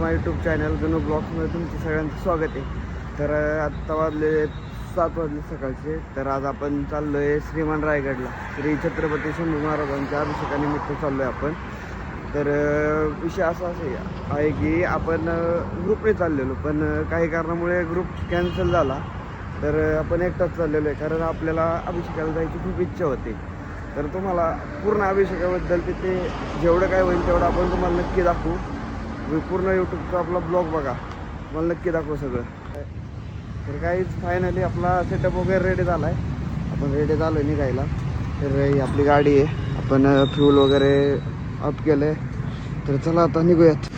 माझ्या YouTube channel Ganu ब्लॉग्समध्ये तुमचं सगळ्यांचं स्वागत आहे. तर आत्ता वाजले 7 वाजले सकाळचे. तर आज आपण चाललो आहे श्रीमान रायगडला. श्री छत्रपती शंभू महाराजांच्या अभिषेकानिमित्त चाललो आहे आपण. तर विषय असा आहे की आपण ग्रुपने चाललेलो, पण काही कारणामुळे ग्रुप कॅन्सल झाला. तर आपण एकटाच चाललेलो आहे, कारण आपल्याला अभिषेकाला जायची खूप इच्छा होती. तर तुम्हाला पूर्ण अभिषेकाबद्दल तिथे जेवढं काय होईल तेवढं आपण तुम्हाला नक्की दाखवू. पूर्ण यूट्यूबचा आपला ब्लॉग बघा, मला नक्की दाखवू सगळं. तर काहीच फायनली आपला सेटअप वगैरे रेडी झाला आहे. आपण रेडी झालो आहे निघायला. तर ही आपली गाडी आहे, आपण फ्यूल वगैरे अप केलं आहे. तर चला आता निघूयात.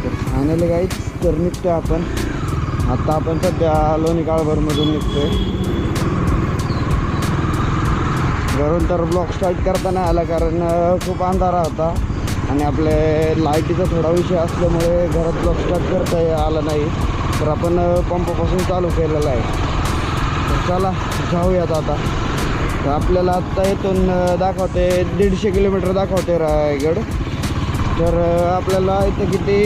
तर फायनली काहीच तर निघतो आपण. आता आपण सध्या लोणी काळभरमधून निघतोय घरून. तर ब्लॉग स्टार्ट करताना आला, कारण खूप अंधारा होता आणि आपले लाईटीचा थोडा विषय असल्यामुळे घरात ब्लॉग स्टार्ट करता आला नाही. तर आपण पंपापासून चालू केलेला आहे. तर चला जाऊयात आता. तर आपल्याला आत्ता इथून दाखवते 150 किलोमीटर दाखवते रायगड. तर आपल्याला इथं किती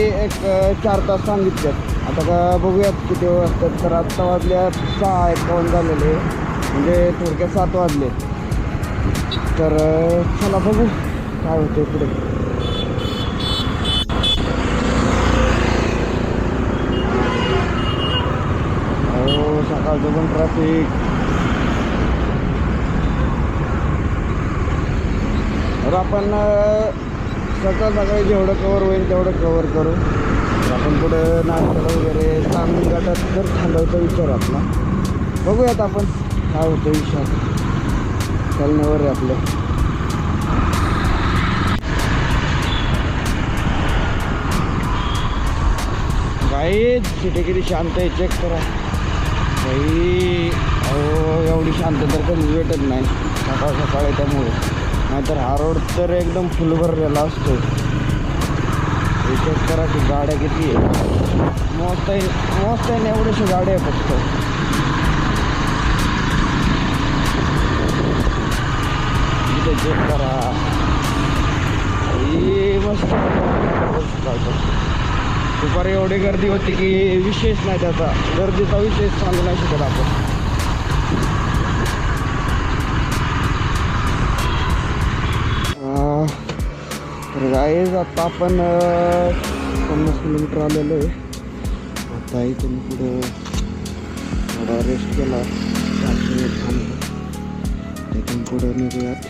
4 तास सांगितलेत. आता का बघूयात किती वाजतात. तर आत्ता वाजल्या 6:51 झालेले, म्हणजे थोडक्यात 7 वाजले. तर चला बघू काय होते पुढे. हो, सकाळचं पण ट्रॅफिक. तर आपण सकाळी जेवढं कवर होईल तेवढं कवर करू. आपण पुढं नाश्त्याला वगैरे तामिनी घाटात जर थांबायचा विचार आपला. बघूयात आपण काय होतं विचार चालण्यावर आहे आपलं. काही सिटी किती शांत आहे, चेक करा काही. अहो, एवढी शांत तर कधीच भेटत नाही सकाळ त्यामुळे. नाहीतर हा रोड तर एकदम फुल भरलेला असतो. चेक करा की गाड्या किती आहे. मस्त आहे ना, एवढ्याशा गाड्या आहे फक्त. इथे चेक करा, मस्त. दुपारी एवढी गर्दी होती की विशेष नाही, त्याचा गर्दीचा विशेष सांगू नाही शकत आपण. तर गाईज आता आपण 50 किलोमीटर आलेलो आहे. आता इथून पुढं थोडा रेस्ट केला, 5 मिनिट थांबतो. इथून पुढं निघूयात.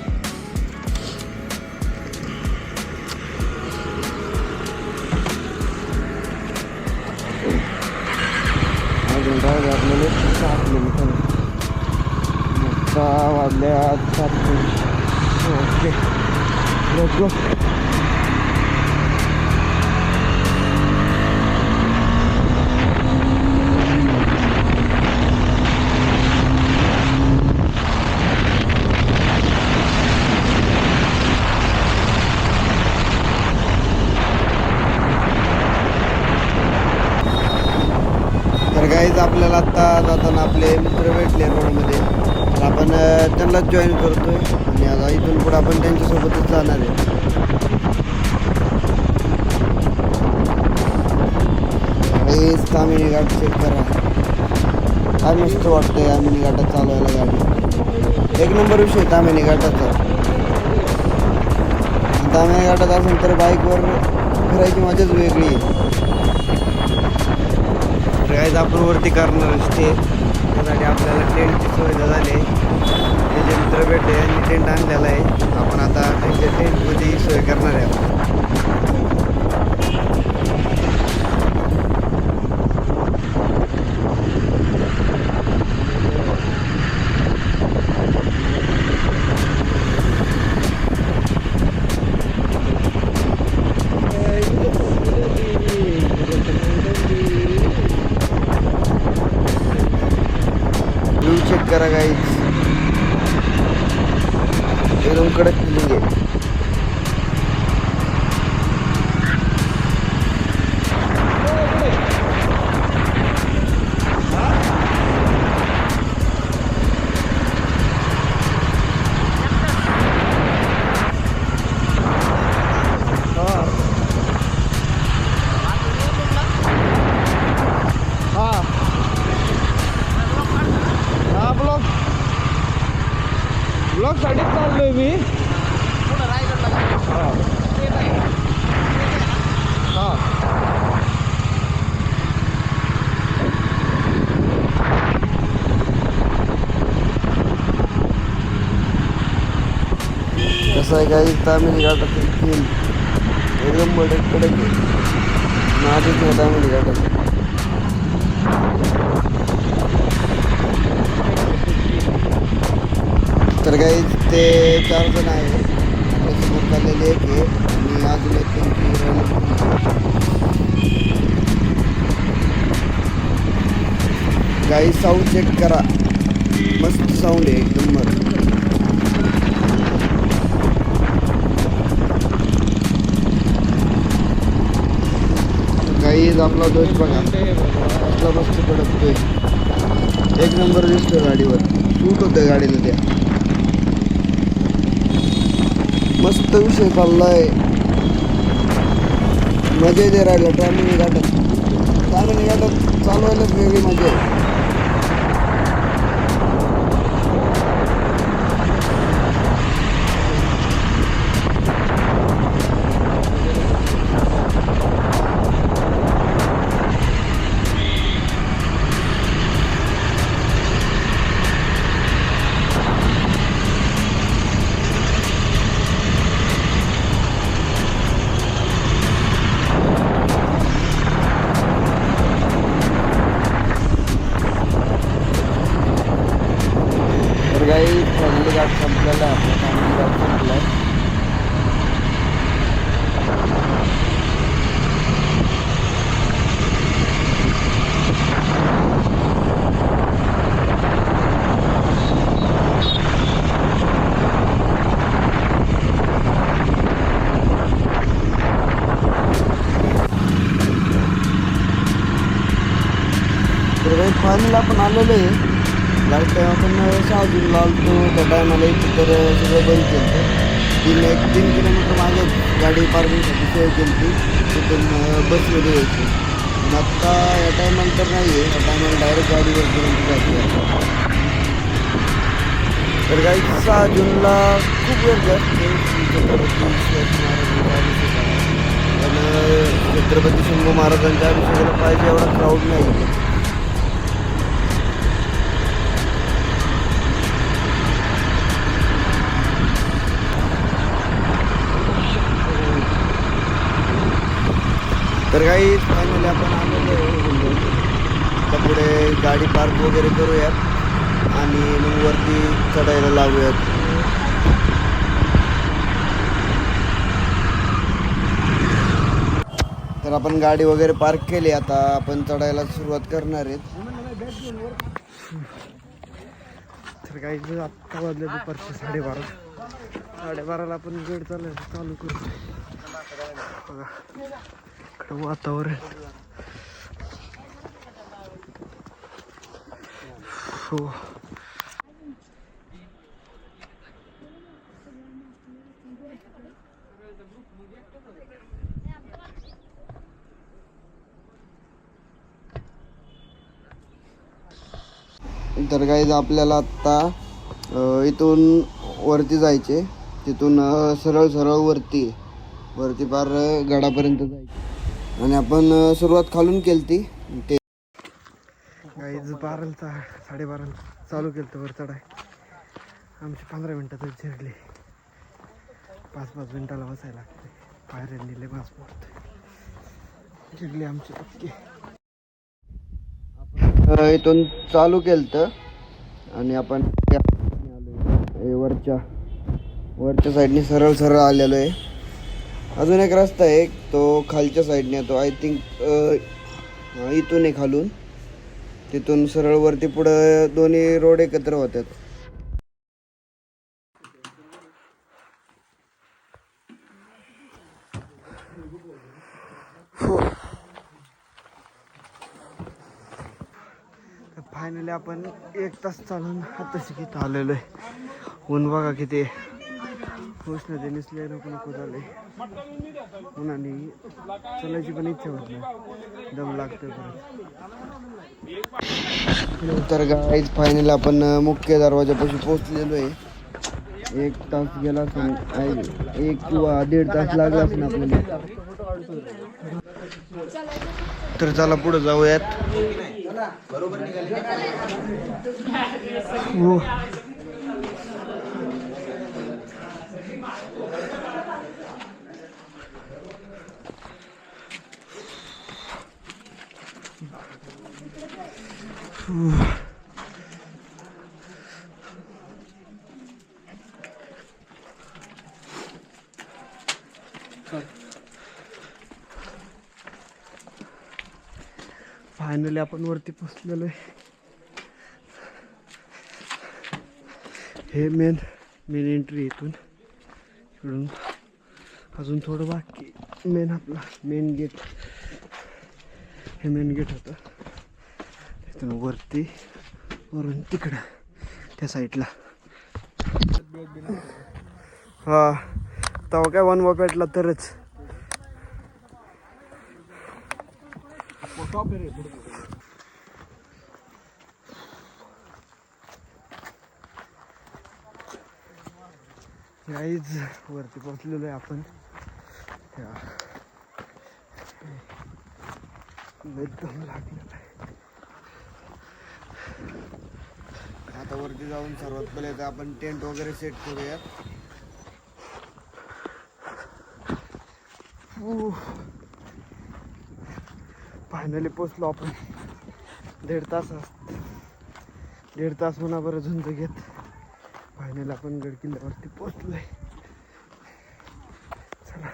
अजून राहिले आपल्याला 6 किलोमीटर. आता वाजल्या 7. Okay, let's go. तर गाईज आपल्याला आत्ता जाताना आपले मित्र भेटले रोडमध्ये. तर आपण त्यांनाच जॉईन करतोय आणि आता इथून पुढे आपण त्यांच्यासोबतच जाणार आहे. तामिनी घाट चेक करा, काय मस्त वाटतंय तामिनी घाटात चालवायला गाडी. एक नंबर विषय तामिनी घाटाचा. तामिनी घाटात असेल तर बाईकवर फिरायची मजाच वेगळी आहे. गाईज आपण वरती करणार स्टे, त्यासाठी आपल्याला टेंटची सुविधा झाली आहे. त्याचे मित्र भेटले आणि टेंट आणलेला आहे. आपण आता त्यांच्या टेंटमध्ये सोय करणार आहे आपण. चेक करा गाईज, एकदम कडक फिलिंग आहे. चाललोय मी. कसं आहे काही तामिनी घाटातील फील एकदम कडक आहे. नादच नाही तामिनी घाटात. तर काही ते 4 जण आहे. आपल्यासमोर चाललेले एक आहे आणि अजून एक काही साऊंड चेक करा. मस्त साऊंड आहे एकदम मस्त. काही आपला दोष बघा आपला मस्त पडतोय. एक नंबर दिसतोय गाडीवर. सूट होतं गाडीला त्या. मस्त विषय चाललाय. मजा दे राहिला तामिनी घाटात. तामिनी घाटात चालवायलाच वेगळी मजा आहे. काही फॅमिली घाट संपलेला आहे. फॅमिली घाट संपला आहे. तर काही फायनल आपण आलेलो आहे. लास्ट टाईम आपण 6 जूनला आलतो. त्या टायमाला इथं तर सगळं बंद केलं. 3 किलोमीटर मागे गाडी पार्किंगसाठी सोय केली होती. तिथून बसमध्ये यायची. पण आत्ता या टायमाला तर नाही आहे. या टायमाला डायरेक्ट गाडीवरपर्यंत जायची. तर काही 6 जूनला खूप गर्दी असते. छत्रपती शंभू महाराजांच्या अभिषेकाला पाहिजे एवढा क्राऊड नाही. तर काही फायनली आपण आलेलो आहे. आता पुढे गाडी पार्क वगैरे करूयात आणि मग वरती चढायला लागूयात. तर आपण गाडी वगैरे पार्क केली. आता आपण चढायला सुरुवात करणार आहेत. तर काही आत्ता वाजले दुपारचे 12:30 आपण गड चालू करू. बघा इकडं वातावरण. हो तर गाईज आपल्याला आत्ता इथून वरती जायचे. तिथून सरळ वरती पार गडापर्यंत जायचे. आणि आपण सुरुवात खालून केली ते गाईज 12:30 चालू केलं वर चढाय. आमची 15 मिनिटातच झिरली. 5-5 मिनिटाला बसायला लागते. पायऱ्यांनी लय मास पडते. झिरली आमची पक्की. इथून चालू केलं आणि आपण वरच्या साईडने सरळ आलेलो आहे. अजून एक रस्ता आहे तो खालच्या साईडने येतो. आय थिंक इथून आहे खालून. तिथून सरळ वरती पुढं दोन्ही रोड एकत्र होतात. फायनली आपण 1 तास चालून आताशी किती आलेलो आहे. ऊन बघा किती उष्णते निसले नको झाले. उन्हाने चलायची पण इच्छा होत नाही. दम लागतोय परत. तर गाईज फायनली आपण मुख्य दरवाजापाशी पोहोचलेलो आहे. 1 तास गेला असेल, 1 किंवा 1.5 तास लागला असेल आपल्याला. तर चला पुढे जाऊयात. हो. फायनली आपण वरती पोचलेलो आहे. हे मेन एंट्री इकडून अजून थोडं बाकी. आपला मेन गेट, हे मेन गेट होतं. तिथून वरून तिकडं त्या साईडला. हा तेव्हा काय वनवा पेटला तरच. गाईज वरती पोहोचलेलो आहे आपण. एकदम लागलेलं आहे. आता वरती जाऊन सर्वात पहिले तर आपण टेंट वगैरे सेट करूयात. फायनली पोचलो आपण. 1.5 तास म्हणा बरं झुंज घेत फायनली आपण गड किल्ल्यावरती पोचलोय. चला.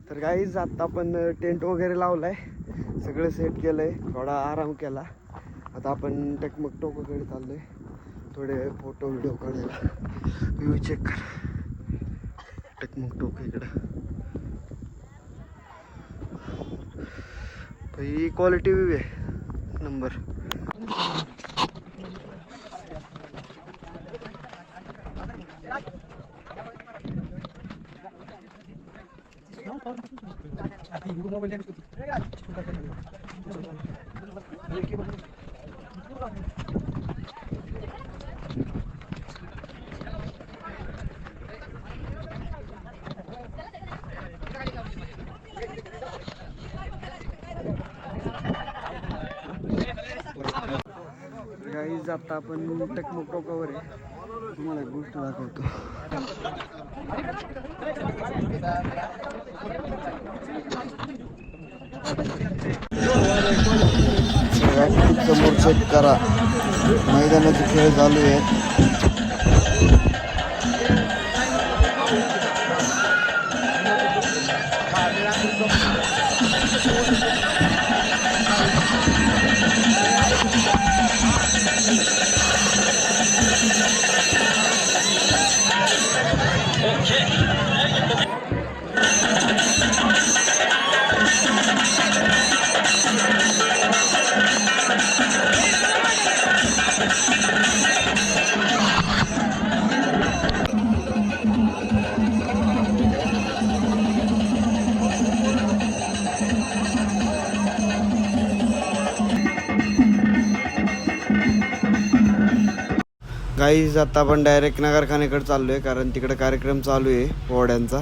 तर गाईज आता आपण टेंट वगैरे लावलाय, सगळं सेट केलंय, थोडा आराम केला. आता आपण टकमक टोकाकडे चाललोय, थोडे फोटो व्हिडिओ काढायला. व्ह्यू चेक कर, टकमक टोक इकडं. ही क्वालिटी व्ह्यू आहे नंबर. गाईज आता आपण टकमक टोकावर आहे, तुम्हाला एक गोष्ट दाखवतो. समोर चेक करा, मैदानाचे खेळ चालू आहेत. गाईज आता आपण डायरेक्ट नगरखान्याकडे चाललोय, कारण तिकडे कार्यक्रम चालू आहे पोवाड्यांचा.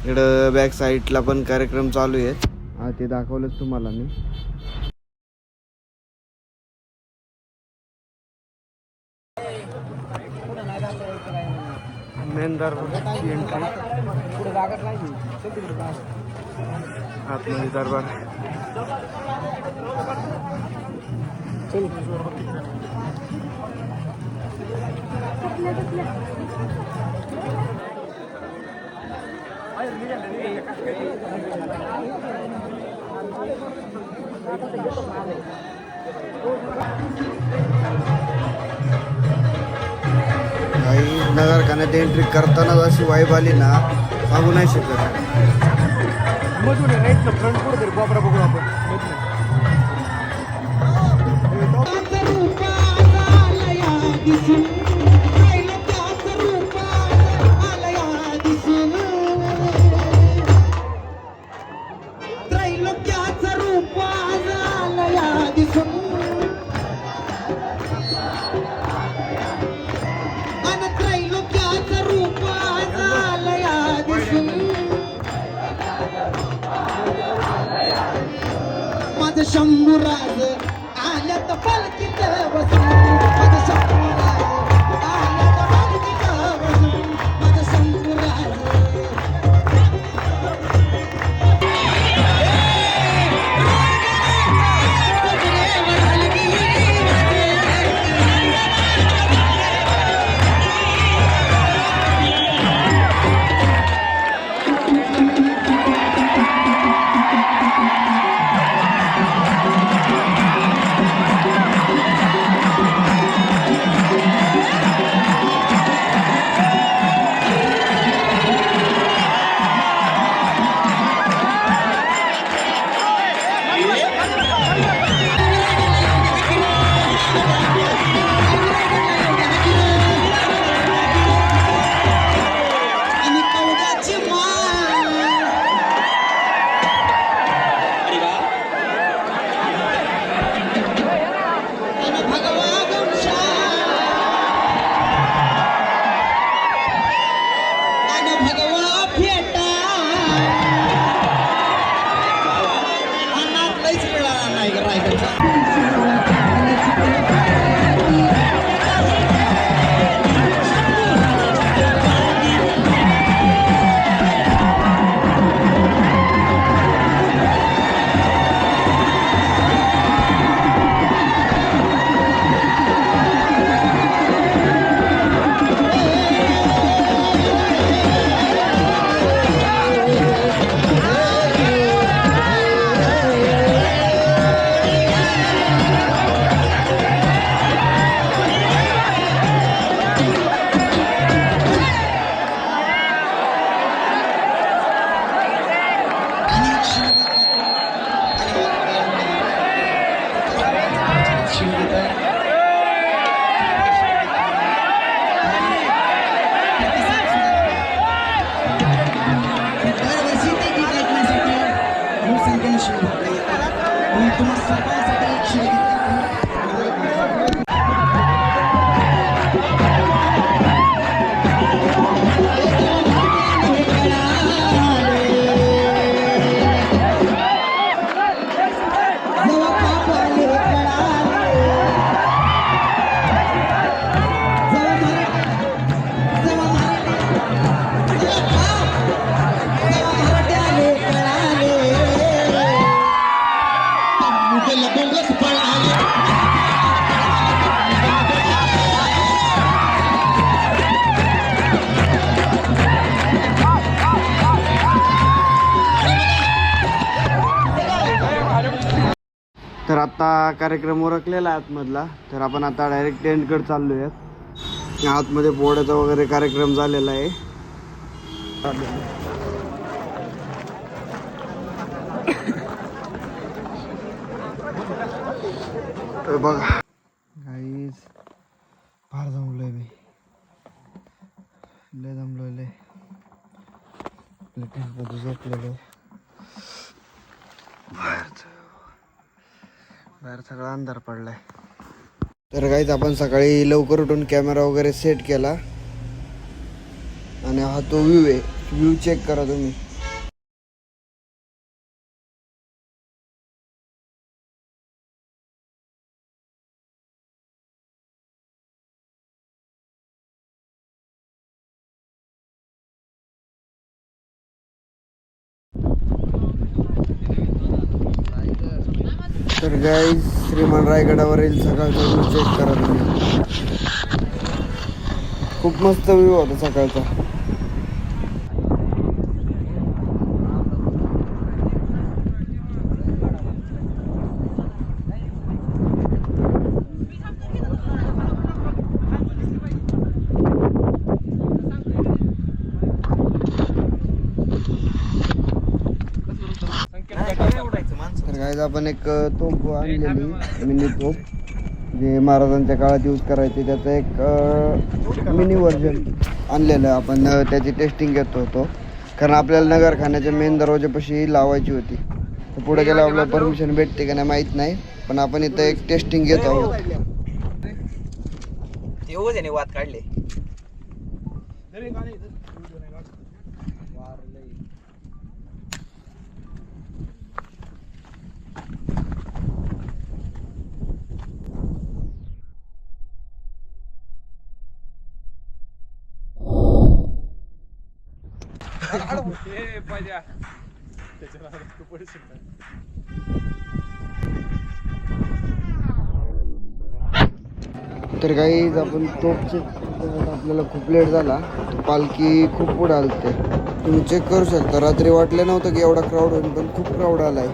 इकडं बॅक साईडला पण कार्यक्रम चालू आहेत. ते दाखवलंच तुम्हाला मी. Main दरबारची entry. आतमध्ये दरबार. काही नगरखान्यात एंट्री करताना अशी वाईब आली ना, सांगू नाही शकत. फ्रंट पुढे तरी बापरा बघू आपण. शंभूराज आल्यात पालखीत बसून, माझं शंभूराज आल्यात पालखीत बसून, माझं शंभूराज. तर आता कार्यक्रम उरकलेला आहे आतमधला. तर आपण आता डायरेक्ट टेंटकडे चाललोय. आतमध्ये पोळ्याचा वगैरे कार्यक्रम झालेला आहे. बघा गाईस, फार जमलोय मी, लय जमलोय. टेंटमध्ये झोपलेलो. बाहेर सगळा अंधार पडलाय. तर गाईज आपण सकाळी लवकर उठून कॅमेरा वगैरे सेट केला आणि हा तो व्ह्यू आहे. व्ह्यू चेक करा तुम्ही. तर गाईज श्रीमान रायगडावरील सकाळचा व्ह्यू चेक करा तुम्ही. खूप मस्त व्ह्यू होता सकाळचा. तर गाईज आपण एक तोफ आणलेली मिनी तोफ जे महाराजांच्या काळात यूज करायचे त्याचं एक मिनी व्हर्जन आणलेलं आहे. आपण त्याची टेस्टिंग घेतो होतो कारण आपल्याला नगरखान्याच्या मेन दरवाजापाशी लावायची होती. तर पुढे गेल्यावर आपल्याला परमिशन भेटते का नाही माहीत नाही, पण आपण इथं एक टेस्टिंग घेत आहोत. वाद काढले तर गाईज आपण तोफ चेक आपल्याला खूप लेट झाला. पालखी खूप पुढे आलते. तुम्ही चेक करू शकता. रात्री वाटलं नव्हतं की एवढा क्राऊड होईल, पण खूप क्राऊड आलाय.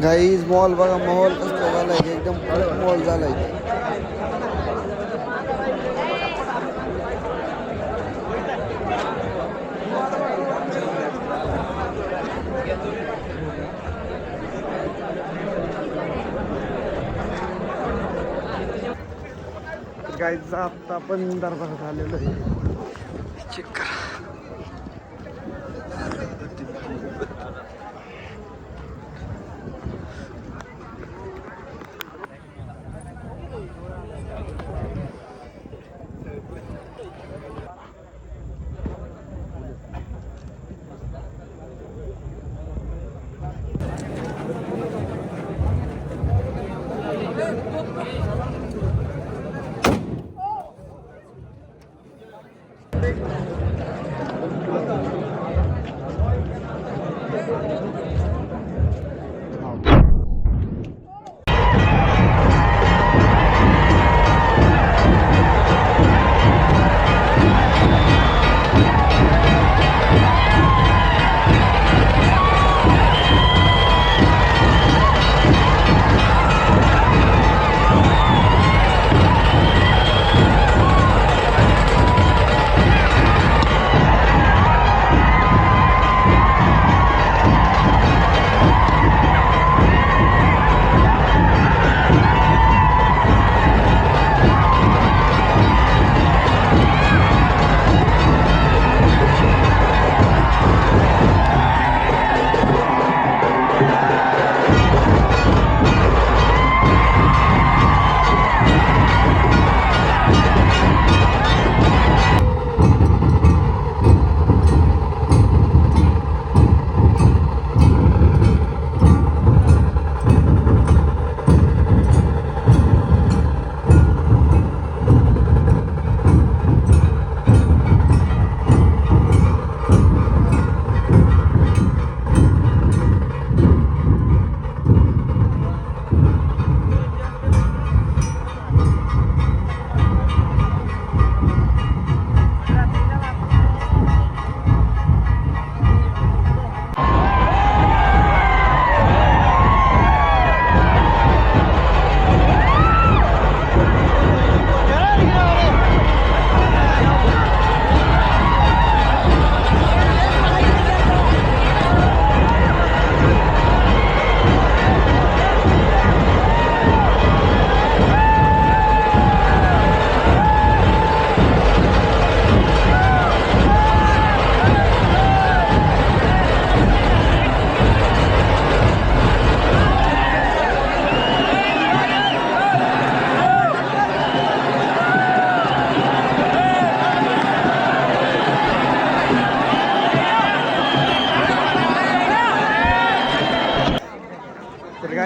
गाईज मॉल बघा, माहोल कसला झालाय, एकदम मॉल झालाय. गाईज आता आपण दरबारात आलेलो आहे. चेक करा.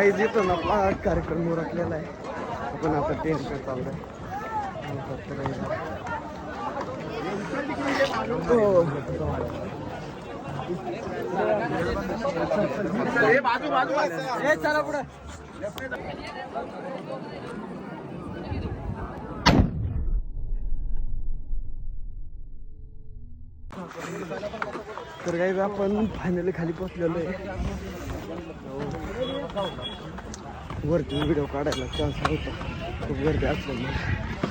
काही जिथून आपला कार्यक्रम उरकलेला आहे. आपण आता टेंटकडे चाललोय. हो. चला पुढे. तर काही आपण फायनली खाली पोचलेलो आहे. वरती व्हिडिओ काढायला चान्स होता खूप गर्दी असल्यामुळे.